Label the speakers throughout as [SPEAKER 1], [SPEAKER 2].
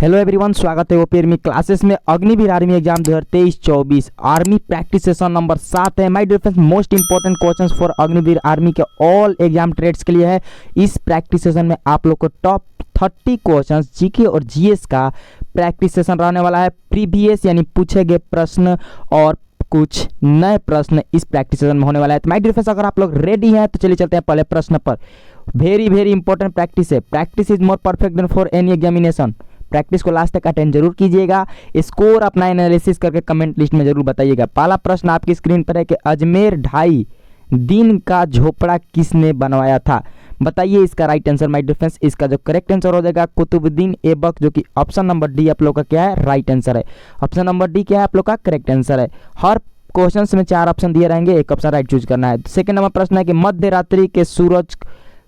[SPEAKER 1] Hello everyone, स्वागत है OP army classes में। Agniveer army exam 2023-24 army practice session number 7 है। My dear friends, most important questions for Agniveer army के all exam trades के लिए है। इस प्रैक्टिस सेशन में आप लोग को टॉप 30 क्वेश्चंस जीके और जीएस का प्रैक्टिस सेशन रहने वाला है। प्रीवियस यानी पूछे गए प्रश्न और कुछ नए प्रश्न इस प्रैक्टिस सेशन में होने वाला है। तो माय डियर फ्रेंड्स, अगर आप लोग रेडी हैं तो चलिए चलते हैं पहले प्रश्न पर। वेरी इंपॉर्टेंट प्रैक्टिस है। Practice is more perfect than for any examination. Practice को लास्ट तक अटेंड जरूर कीजिएगा। स्कोर अपना एनालिसिस करके कमेंट लिस्ट में जरूर बताइएगा। पहला प्रश्न आपकी स्क्रीन पर है कि अजमेर 2.5 दिन का झोपड़ा किसने बनवाया था? बताइए इसका right answer. My dear friends, इसका जो करेक्ट आंसर हो जाएगा कुतुबुद्दीन ऐबक, जो कि ऑप्शन नंबर डी आप लोग का क्या है, राइट आंसर है। ऑप्शन नंबर डी क्या है आप लोग का, करेक्ट आंसर है। हर क्वेश्चन में 4 ऑप्शन दिए रहेंगे, एक ऑप्शन राइट चूज करना है। सेकंड नंबर प्रश्न है कि मध्य रात्रि के सूरज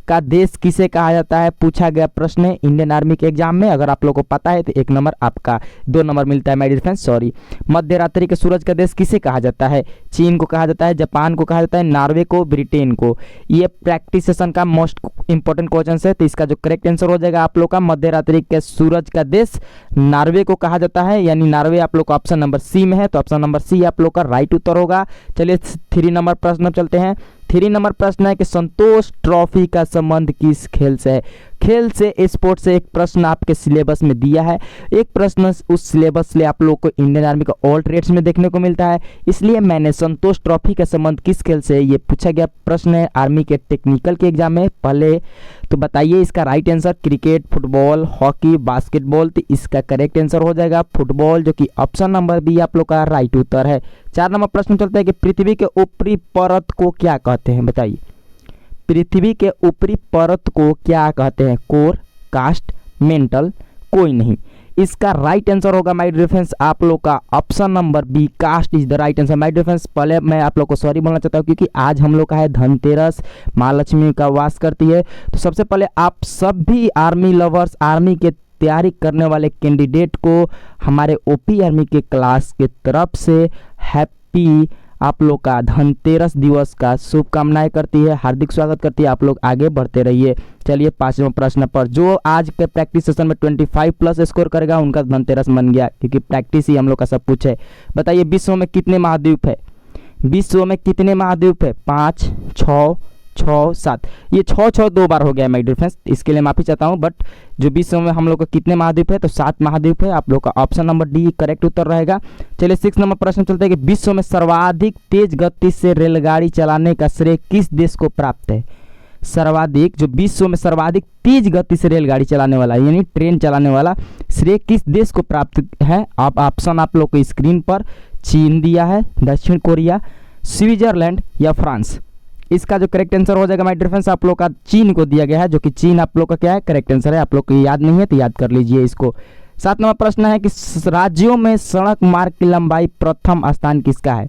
[SPEAKER 1] का देश किसे कहा जाता है? पूछा गया प्रश्न है इंडियन आर्मी के एग्जाम में। अगर आप लोगों को पता है तो 1 नंबर आपका, 2 नंबर मिलता है। माय डियर फ्रेंड्स, सॉरी, मध्य रात्रि के सूरज का देश किसे कहा जाता है? चीन को कहा जाता है, जापान को कहा जाता है, नॉर्वे को, ब्रिटेन को। ये प्रैक्टिस सेशन का मोस्ट इंपॉर्टेंट क्वेश्चन है। तो इसका जो करेक्ट आंसर हो जाएगा आप लोग का, मध्य रात्रि के सूरज का देश नॉर्वे को कहा जाता है, यानी नॉर्वे आप लोग का ऑप्शन नंबर सी में है। तो ऑप्शन नंबर सी आप लोग का राइट उत्तर होगा। चलिए 3 नंबर प्रश्न चलते हैं। 3 नंबर प्रश्न है कि संतोष ट्रॉफी का संबंध किस खेल से है? खेल से, स्पोर्ट से एक प्रश्न आपके सिलेबस में दिया है। एक प्रश्न उस सिलेबस से आप लोग को इंडियन आर्मी का ऑल ट्रेड्स में देखने को मिलता है, इसलिए मैंने संतोष ट्रॉफी का संबंध किस खेल से, ये पूछा गया प्रश्न है आर्मी के टेक्निकल के एग्जाम में। पहले तो बताइए इसका right answer. Cricket, football, hockey, basketball. तो इसका करेक्ट आंसर हो जाएगा फुटबॉल, जो कि ऑप्शन नंबर बी आप लोग का राइट उत्तर है। 4 नंबर प्रश्न चलता है कि पृथ्वी के ऊपरी परत को क्या कहते हैं? बताइए पृथ्वी के ऊपरी परत को क्या कहते हैं? कोर, कास्ट, मेंटल, कोई नहीं। इसका राइट आंसर होगा माय डियर फ्रेंड्स आप लोग का option number B, caste is the right answer. My dear friends, पहले मैं आप लोग को सॉरी बोलना चाहता हूँ क्योंकि आज हम लोग का है धनतेरस, माँ लक्ष्मी का वास करती है। तो सबसे पहले आप सभी आर्मी लवर्स, आर्मी के तैयारी करने वाले कैंडिडेट को हमारे ओपी आर्मी के क्लास के तरफ से हैप्पी आप लोग का धनतेरस दिवस का शुभकामनाएं करती है, हार्दिक स्वागत करती है। आप लोग आगे बढ़ते रहिए। चलिए 5वें प्रश्न पर, जो आज के प्रैक्टिस सेशन में 25+ स्कोर करेगा उनका धनतेरस बन गया, क्योंकि प्रैक्टिस ही हम लोग का सब कुछ है। बताइए विश्व में कितने महाद्वीप है? विश्व में कितने महाद्वीप है? 5, 6, 7। ये 6 2 बार हो गया माय डियर फ्रेंड्स, इसके लिए माफी चाहता हूँ। बट जो विश्व में हम लोग का कितने महाद्वीप है, तो 7 महाद्वीप है। आप लोग का ऑप्शन नंबर डी करेक्ट उत्तर रहेगा। चलिए 6 नंबर प्रश्न चलते हैं कि विश्व में सर्वाधिक तेज गति से रेलगाड़ी चलाने का श्रेय किस देश को प्राप्त है? सर्वाधिक, जो विश्व में सर्वाधिक तेज गति से रेलगाड़ी चलाने वाला यानी ट्रेन चलाने वाला श्रेय किस देश को प्राप्त है? आप ऑप्शन आप लोग को स्क्रीन पर चीन दिया है, दक्षिण कोरिया, स्विट्जरलैंड या फ्रांस। इसका जो करेक्ट आंसर हो जाएगा माय डियर फ्रेंड्स आप लोग का चीन को दिया गया है, जो कि चीन आप लोग का क्या है, करेक्ट आंसर है। आप लोग को याद नहीं है तो याद कर लीजिए इसको। 7 नंबर प्रश्न है कि राज्यों में सड़क मार्ग की लंबाई प्रथम स्थान किसका है?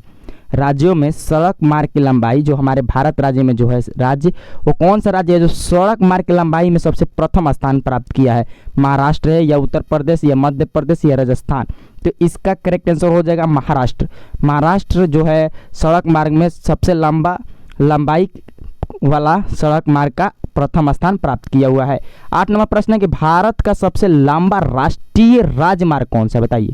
[SPEAKER 1] राज्यों में सड़क मार्ग की लंबाई, जो हमारे भारत राज्य में जो है राज्य, वो कौन सा राज्य है जो सड़क मार्ग की लंबाई में सबसे प्रथम स्थान प्राप्त किया है? महाराष्ट्र है, या उत्तर प्रदेश, या मध्य प्रदेश, या राजस्थान? तो इसका करेक्ट आंसर हो जाएगा महाराष्ट्र। महाराष्ट्र जो है सड़क मार्ग में सबसे लंबाई वाला सड़क मार्ग का प्रथम स्थान प्राप्त किया हुआ है। 8 नंबर प्रश्न है कि भारत का सबसे लंबा राष्ट्रीय राजमार्ग कौन सा है? बताइए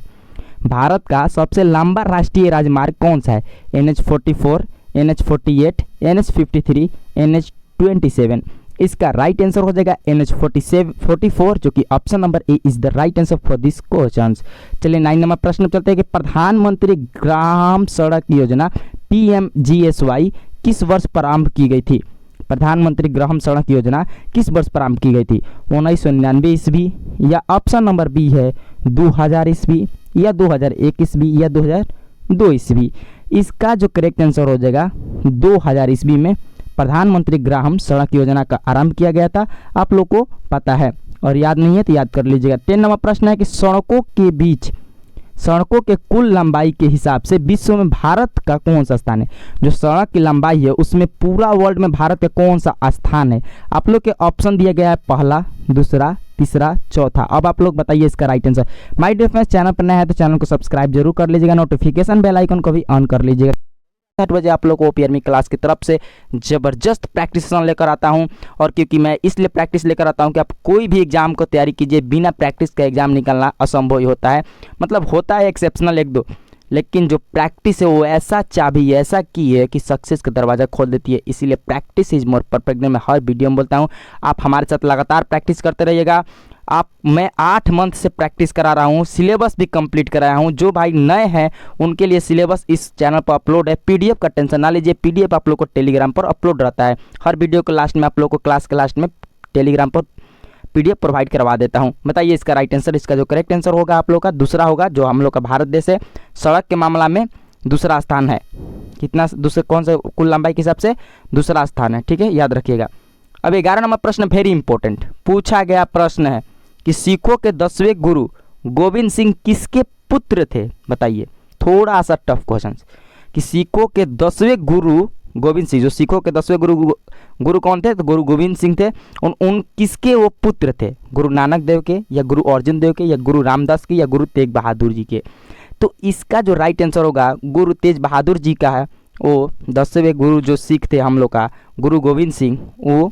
[SPEAKER 1] भारत का सबसे लंबा राष्ट्रीय राजमार्ग कौन सा है? NH44, NH48, NH53, NH27। इसका राइट आंसर हो जाएगा NH44, जो कि option number A is the right answer for this question. चलिए 9 नंबर प्रश्न चलते हैं कि प्रधानमंत्री ग्राम सड़क योजना PMGSY किस वर्ष प्रारंभ की गई थी? प्रधानमंत्री ग्राम सड़क योजना किस वर्ष प्रारंभ की गई थी? 1999 ईस्वी, या ऑप्शन नंबर बी है 2000 ईस्वी, या 2001 ईस्वी, या 2002 ईस्वी। इसका जो करेक्ट आंसर हो जाएगा 2000 ईस्वी में प्रधानमंत्री ग्राम सड़क योजना का आरंभ किया गया था। आप लोग को पता है और याद नहीं है तो याद कर लीजिएगा। 10 नंबर प्रश्न है कि सड़कों के कुल लंबाई के हिसाब से विश्व में भारत का कौन सा स्थान है? जो सड़क की लंबाई है उसमें पूरा वर्ल्ड में भारत का कौन सा स्थान है? आप लोग के ऑप्शन दिया गया है पहला, दूसरा, तीसरा, चौथा। अब आप लोग बताइए इसका right answer. My dear friends, channel पर नया है तो चैनल को सब्सक्राइब जरूर कर लीजिएगा, नोटिफिकेशन बेल आइकन को भी ऑन कर लीजिएगा। 8 बजे आप लोग को ओपी आर्मी क्लास की तरफ से ज़बरदस्त प्रैक्टिस सेशन लेकर आता हूं। और क्योंकि मैं इसलिए प्रैक्टिस लेकर आता हूं कि आप कोई भी एग्ज़ाम को तैयारी कीजिए, बिना प्रैक्टिस का एग्ज़ाम निकलना असंभव ही होता है। मतलब होता है एक्सेप्शनल एक दो, लेकिन जो प्रैक्टिस है वो ऐसा चाबी, ऐसा की है कि सक्सेस का दरवाज़ा खोल देती है। इसीलिए प्रैक्टिस इज मोर परफेक्ट, मैं हर वीडियो में बोलता हूँ। आप हमारे साथ लगातार प्रैक्टिस करते रहिएगा। मैं 8 मंथ से प्रैक्टिस करा रहा हूँ, सिलेबस भी कंप्लीट कराया हूँ। जो भाई नए हैं उनके लिए सिलेबस इस चैनल पर अपलोड है। पीडीएफ का टेंशन ना लीजिए, पीडीएफ आप लोग को टेलीग्राम पर अपलोड रहता है। हर वीडियो के लास्ट में आप लोग को क्लास के लास्ट में टेलीग्राम पर पीडीएफ प्रोवाइड करवा देता हूं। बताइए इसका राइट आंसर, इसका जो करेक्ट आंसर होगा आप लोग का दूसरा होगा। जो हम लोग का भारत देश है सड़क के मामला में दूसरा स्थान है। कितना दूसरे, कौन सा, कुल लंबाई के हिसाब से दूसरा स्थान है, ठीक है, याद रखिएगा। अब 11 नंबर प्रश्न वेरी इंपॉर्टेंट पूछा गया प्रश्न है कि सिखों के 10वें गुरु गोविंद सिंह किसके पुत्र थे? बताइए, थोड़ा सा टफ क्वेश्चन। कि सिखों के 10वें गुरु गोविंद सिंह, जो सिखों के 10वें गुरु कौन थे? तो गुरु गोविंद सिंह थे। उन किसके वो पुत्र थे? गुरु नानक देव के, या गुरु अर्जुन देव के, या गुरु रामदास के, या गुरु तेग बहादुर जी के? तो इसका जो राइट आंसर होगा गुरु तेज बहादुर जी का है। वो 10वें गुरु जो सिख थे हम लोग का गुरु गोविंद सिंह, वो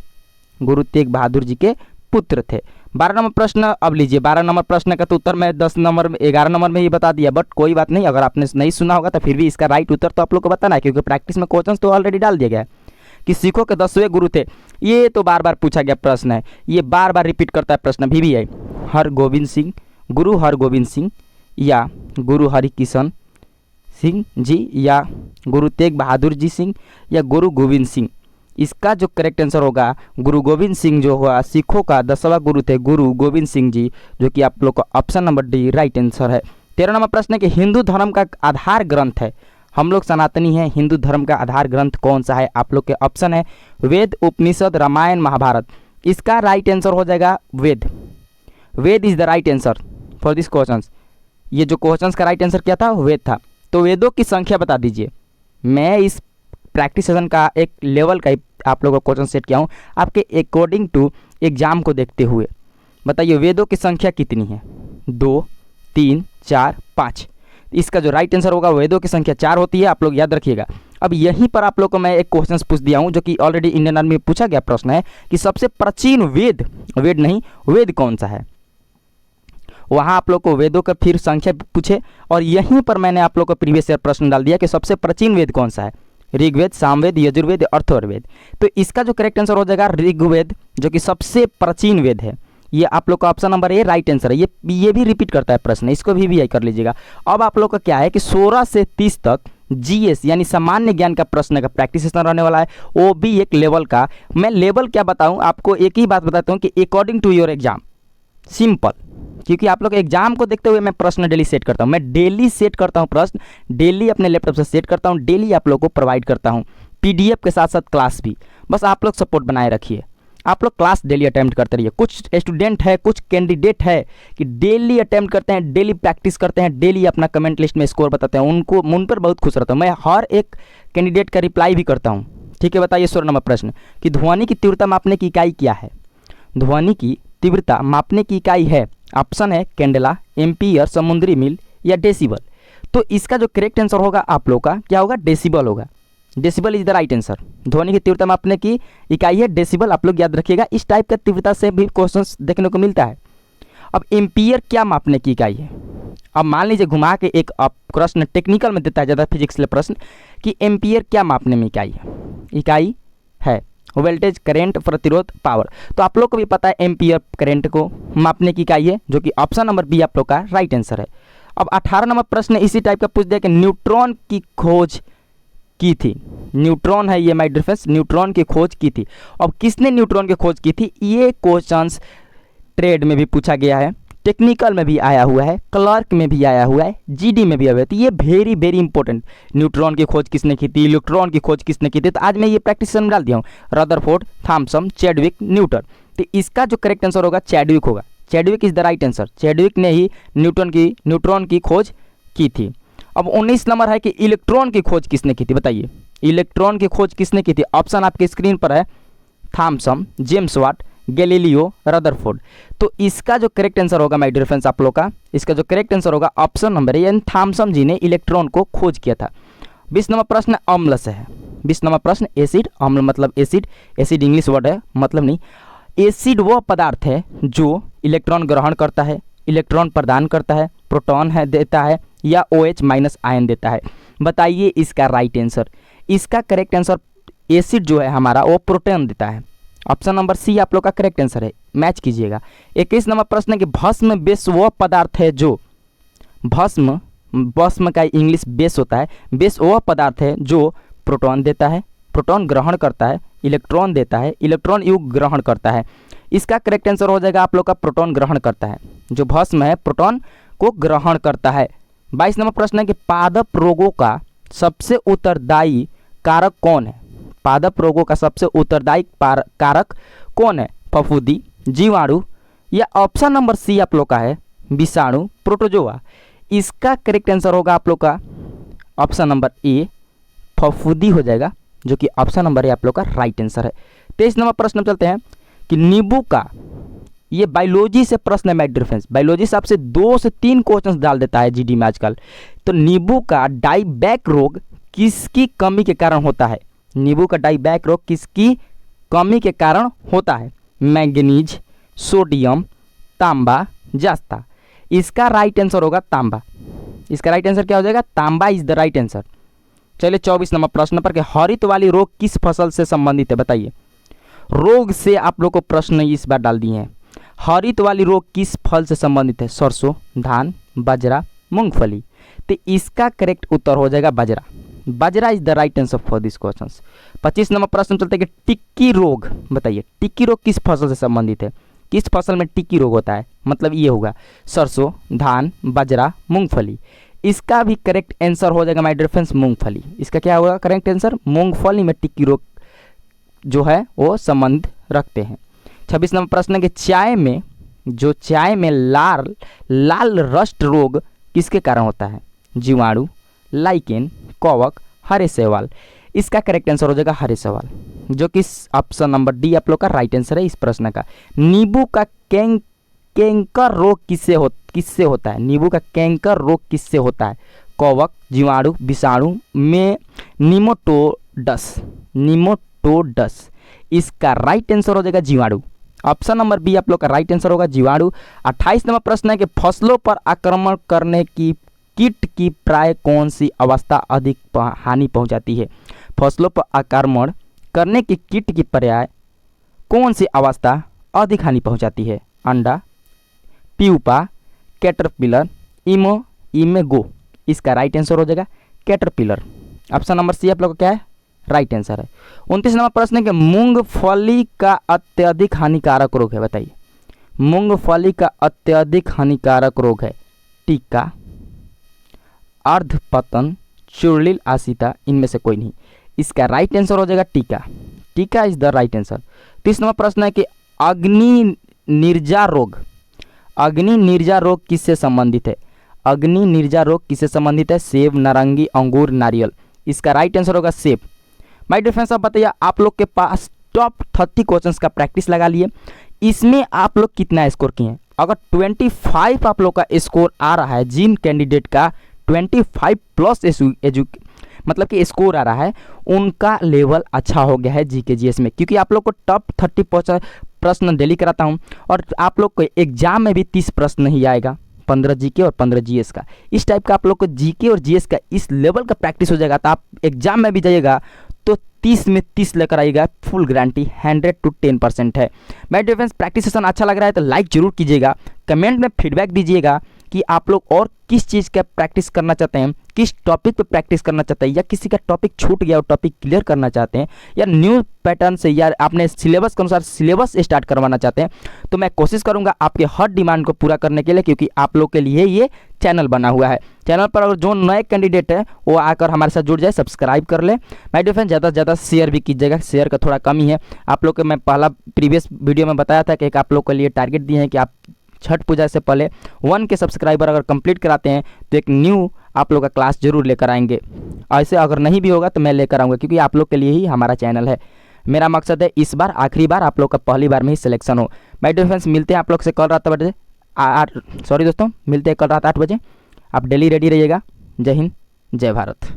[SPEAKER 1] गुरु तेग बहादुर जी के पुत्र थे। 12 नंबर प्रश्न अब लीजिए। 12 नंबर प्रश्न का तो उत्तर मैं 11 नंबर में ही बता दिया, बट कोई बात नहीं, अगर आपने नहीं सुना होगा तो फिर भी इसका राइट उत्तर तो आप लोग को बताना है, क्योंकि प्रैक्टिस में क्वेश्चन तो ऑलरेडी डाल दिया गया है। कि सिखों के 10वें गुरु थे, ये तो बार बार पूछा गया प्रश्न है, ये बार बार रिपीट करता है प्रश्न VVI। हरगोविंद सिंह, गुरु हरगोविंद सिंह, या गुरु हरिकिशन सिंह जी, या गुरु तेग बहादुर जी सिंह, या गुरु गोविंद सिंह? इसका जो करेक्ट आंसर होगा गुरु गोविंद सिंह जो हुआ सिखों का 10वां गुरु थे गुरु गोविंद सिंह जी, जो कि आप लोग का option number D right answer है। 13 नंबर प्रश्न है कि हिंदू धर्म का आधार ग्रंथ है, हम लोग सनातनी हैं, हिंदू धर्म का आधार ग्रंथ कौन सा है? आप लोग के ऑप्शन है वेद, उपनिषद, रामायण, महाभारत। इसका राइट आंसर हो जाएगा Ved. Ved is the right answer for this question. ये जो क्वेश्चन का राइट आंसर क्या था? वेद था। तो वेदों की संख्या बता दीजिए। मैं इस प्रैक्टिस सेशन का एक लेवल का आप लोगों को क्वेश्चन सेट किया हूँ आपके अकॉर्डिंग टू एग्जाम को देखते हुए। बताइए वेदों की संख्या कितनी है? 2, 3, 4, 5। इसका जो राइट आंसर होगा वेदों की संख्या 4 होती है, आप लोग याद रखिएगा। अब यहीं पर आप लोग को मैं एक क्वेश्चन पूछ दिया हूँ जो कि ऑलरेडी इंडियन आर्मी में पूछा गया प्रश्न है कि सबसे प्राचीन वेद कौन सा है? वहाँ आप लोग को वेदों का फिर संख्या पूछे, और यहीं पर मैंने आप लोग को प्रीवियस ईयर प्रश्न डाल दिया कि सबसे प्राचीन वेद कौन सा है? ऋग्वेद, सामवेद, यजुर्वेद, अथर्ववेद। तो इसका जो करेक्ट आंसर हो जाएगा ऋग्वेद, जो कि सबसे प्राचीन वेद है। ये आप लोग का ऑप्शन नंबर ए राइट आंसर है। ये भी रिपीट करता है प्रश्न, इसको भी कर लीजिएगा। अब आप लोग का क्या है कि 16 से 30 तक जीएस यानी सामान्य ज्ञान का प्रश्न का प्रैक्टिस सेशन रहने वाला है, वो भी एक लेवल का। मैं लेवल क्या बताऊं आपको, एक ही बात बताता हूं कि according to your exam, simple. क्योंकि आप लोग एग्जाम को देखते हुए मैं प्रश्न डेली सेट करता हूं, मैं डेली सेट करता हूं प्रश्न, डेली अपने लैपटॉप से सेट करता हूं, डेली आप लोग को प्रोवाइड करता हूं पीडीएफ के साथ साथ क्लास भी। बस आप लोग सपोर्ट बनाए रखिए, आप लोग क्लास डेली अटेम्प्ट करते रहिए। कुछ स्टूडेंट है, कुछ कैंडिडेट है कि डेली अटेम्प्ट करते हैं, डेली प्रैक्टिस करते हैं, डेली अपना कमेंट लिस्ट में स्कोर बताते हैं, उनको उन पर बहुत खुश रहता हूँ। मैं हर एक कैंडिडेट का रिप्लाई भी करता हूँ, ठीक है। बताइए 16 नंबर प्रश्न कि ध्वनि की तीव्रता मापने की इकाई क्या है? ध्वनि की तीव्रता मापने की इकाई है, ऑप्शन है कैंडेला, एम्पियर, समुद्री मील, या डेसिबल। तो इसका जो करेक्ट आंसर होगा आप लोग का क्या होगा? डेसिबल होगा। Decibel is the right answer. ध्वनि की तीव्रता मापने की इकाई है डेसिबल, आप लोग याद रखिएगा। इस टाइप का तीव्रता से भी क्वेश्चंस देखने को मिलता है। अब एम्पियर क्या मापने की इकाई है? अब मान लीजिए घुमा के एक प्रश्न टेक्निकल में देता है ज़्यादा फिजिक्स ले प्रश्न कि एम्पियर क्या मापने में इकाई है? इकाई है वोल्टेज, करंट, प्रतिरोध, पावर। तो आप लोग को भी पता है एम्पियर करंट को मापने की इकाई है, जो कि ऑप्शन नंबर बी आप लोग का राइट आंसर है। अब 18 नंबर प्रश्न इसी टाइप का पूछ दिया कि न्यूट्रॉन की खोज की थी। न्यूट्रॉन है ये माय डियर फ्रेंड्स, न्यूट्रॉन की खोज की थी। अब किसने न्यूट्रॉन की खोज की थी? ये क्वेश्चंस ट्रेड में भी पूछा गया है, टेक्निकल में भी आया हुआ है, क्लर्क में भी आया हुआ है, जीडी में भी आया हुआ है। तो ये वेरी वेरी इंपॉर्टेंट। न्यूट्रॉन की खोज किसने की थी, इलेक्ट्रॉन की खोज किसने की थी? तो आज मैं ये प्रैक्टिस में डाल दिया हूँ, रदरफोर्ड, थॉमसन, चैडविक, न्यूटन। तो इसका जो करेक्ट आंसर होगा चैडविक होगा। Chadwick is the right answer. Chadwick ने ही न्यूट्रॉन की खोज की थी। अब 19 नंबर है कि इलेक्ट्रॉन की खोज किसने की थी? बताइए इलेक्ट्रॉन की खोज किसने की थी? ऑप्शन आपके स्क्रीन पर है, Thomson, James Watt, Galileo, Rutherford. तो इसका जो करेक्ट आंसर होगा माय डियर फ्रेंड्स आप लोग का, इसका जो करेक्ट आंसर होगा ऑप्शन नंबर ए, यानी थॉमसन जी ने इलेक्ट्रॉन को खोज किया था। 20 नंबर प्रश्न अम्ल से है। 20 नंबर प्रश्न एसिड, अम्ल मतलब एसिड, एसिड इंग्लिश वर्ड है, मतलब नहीं। एसिड वह पदार्थ है जो इलेक्ट्रॉन ग्रहण करता है, इलेक्ट्रॉन प्रदान करता है, प्रोटॉन है देता है, या OH माइनस आयन देता है। बताइए इसका राइट आंसर। इसका करेक्ट आंसर एसिड जो है हमारा वो प्रोटॉन देता है। ऑप्शन नंबर सी आप लोग का करेक्ट आंसर है, मैच कीजिएगा। 21 नंबर प्रश्न है कि भस्म बेस वह पदार्थ है जो, भस्म, भस्म का इंग्लिश बेस होता है, बेस वह पदार्थ है जो प्रोटॉन देता है, प्रोटॉन ग्रहण करता है, इलेक्ट्रॉन देता है, इलेक्ट्रॉन युग ग्रहण करता है। इसका करेक्ट आंसर हो जाएगा आप लोग का प्रोटॉन ग्रहण करता है। जो भस्म है प्रोटॉन को ग्रहण करता है। 22 नंबर प्रश्न है कि पादप रोगों का सबसे उत्तरदायी कारक कौन है? पादप रोगों का सबसे उत्तरदायी कारक कौन है? फफूंदी, जीवाणु, या ऑप्शन नंबर सी आप लोग का है विषाणु, प्रोटोजोआ। इसका करेक्ट आंसर होगा आप लोग का ऑप्शन नंबर ए, फफूंदी हो जाएगा, जो कि ऑप्शन नंबर ए आप लोग का राइट आंसर है। 23 नंबर प्रश्न चलते हैं कि नींबू का, ये बायोलॉजी से प्रश्न है माय डियर फ्रेंड्स, बायोलॉजी से आपसे 2 से 3 क्वेश्चन डाल देता है जीडी में आजकल। तो नींबू का डाइबैक रोग किसकी कमी के कारण होता है? नींबू का डाइबैक रोग किसकी कमी के कारण होता है? मैंगनीज, सोडियम, तांबा, जस्ता। इसका राइट आंसर होगा तांबा। इसका राइट आंसर क्या हो जाएगा? तांबा इज द राइट आंसर। चलिए 24 नंबर प्रश्न पर कि हरित वाली रोग किस फसल से संबंधित है? बताइए। रोग से आप लोग को प्रश्न इस बार डाल दिए हैं। हरित वाली रोग किस फल से संबंधित है? सरसों, धान, बाजरा, मूंगफली। तो इसका करेक्ट उत्तर हो जाएगा बाजरा। Bajra is the right answer for this question. 25 number प्रश्न चलते हैं कि टिक्की रोग, बताइए टिक्की रोग किस फसल से संबंधित है? किस फसल में टिक्की रोग होता है? मतलब ये होगा सरसों, धान, बाजरा, मूंगफली। इसका भी करेक्ट आंसर हो जाएगा माय डियर फ्रेंड्स मूंगफली। इसका क्या होगा करेक्ट आंसर? मूंगफली में टिक्की रोग जो है वो संबंध रखते हैं। 26 नंबर प्रश्न है कि चाय में, जो चाय में लाल रस्ट रोग किसके कारण होता है? जीवाणु, लाइकेन, कवक, हरे शैवाल। इसका करेक्ट आंसर हो जाएगा हरे शैवाल, जो कि ऑप्शन नंबर डी आप लोग का राइट आंसर है इस प्रश्न का। नींबू का कैंकर रोग किससे होता है? नींबू का कैंकर रोग किससे होता है? कवक, जीवाणु, विषाणु में निमोटोडस। इसका राइट आंसर हो जाएगा जीवाणु। ऑप्शन नंबर बी आप लोग का राइट आंसर होगा जीवाणु। 28 नंबर प्रश्न है कि फसलों पर आक्रमण करने की कीट की प्राय कौन सी अवस्था अधिक हानि पहुंचाती है? फसलों पर आक्रमण करने की कीट की पर्याय कौन सी अवस्था अधिक हानि पहुंचाती है? अंडा, प्यूपा, कैटरपिलर, इमेगो। इसका राइट आंसर हो जाएगा कैटरपिलर। ऑप्शन नंबर सी आप लोग का क्या है? राइट आंसर है। 29 नंबर प्रश्न है कि मूंगफली का अत्यधिक हानिकारक रोग है। बताइए मूंगफली का अत्यधिक हानिकारक रोग है टीका, अर्धपतन, चुड़िल आसिता। इनमें से कोई नहीं। इसका राइट आंसर हो जाएगा टीका। टीका is the right answer. 30 number प्रश्न है कि अग्नि निर्जा रोग किससे संबंधित है? अग्नि निर्जा रोग किससे संबंधित है? सेब, नारंगी, अंगूर, नारियल। इसका राइट आंसर होगा सेब। माय डियर फ्रेंड्स, आप बताइए आप लोग के पास टॉप 30 क्वेश्चंस का प्रैक्टिस लगा लिए, इसमें आप लोग कितना स्कोर किए हैं? अगर 25 आप लोग का स्कोर आ रहा है, जिन कैंडिडेट का 25 प्लस मतलब कि स्कोर आ रहा है, उनका लेवल अच्छा हो गया है जीके जीएस में, क्योंकि आप लोग को टॉप 30 प्रश्न डेली कराता हूं और आप लोग को एग्जाम में भी 30 प्रश्न ही आएगा, 15 जीके और 15 जीएस का। इस टाइप का आप लोग को जीके और जीएस का इस लेवल का प्रैक्टिस हो जाएगा, तो आप एग्जाम में भी जाइएगा तो 30 में 30 लेकर आइएगा, फुल गारंटी 100 to 10% है। My dear friends, practice session अच्छा लग रहा है तो लाइक जरूर कीजिएगा, कमेंट में फीडबैक दीजिएगा कि आप लोग और किस चीज़ का प्रैक्टिस करना चाहते हैं, किस टॉपिक पे प्रैक्टिस करना चाहते हैं, या किसी का टॉपिक छूट गया और टॉपिक क्लियर करना चाहते हैं, या न्यू पैटर्न से या आपने सिलेबस के अनुसार सिलेबस स्टार्ट करवाना चाहते हैं, तो मैं कोशिश करूंगा आपके हर डिमांड को पूरा करने के लिए, क्योंकि आप लोग के लिए ये चैनल बना हुआ है। चैनल पर अगर जो नए कैंडिडेट है वो आकर हमारे साथ जुड़ जाए, सब्सक्राइब कर ले। माय डियर फ्रेंड, ज़्यादा से ज़्यादा शेयर भी कीजिएगा, शेयर का थोड़ा कमी है आप लोग को। मैं पहला प्रीवियस वीडियो में बताया था कि एक आप लोग के लिए टारगेट दिए हैं कि आप छठ पूजा से पहले 1 के सब्सक्राइबर अगर कंप्लीट कराते हैं तो एक न्यू आप लोग का क्लास जरूर लेकर आएंगे। ऐसे अगर नहीं भी होगा तो मैं लेकर आऊँगा, क्योंकि आप लोग के लिए ही हमारा चैनल है। मेरा मकसद है इस बार आखिरी बार आप लोग का पहली बार में ही सिलेक्शन हो। माय डियर फ्रेंड्स, मिलते हैं आप लोग से कल रात 8 बजे। मिलते हैं कल रात 8 बजे। आप डेली रेडी रहिएगा। जय हिंद, जय भारत।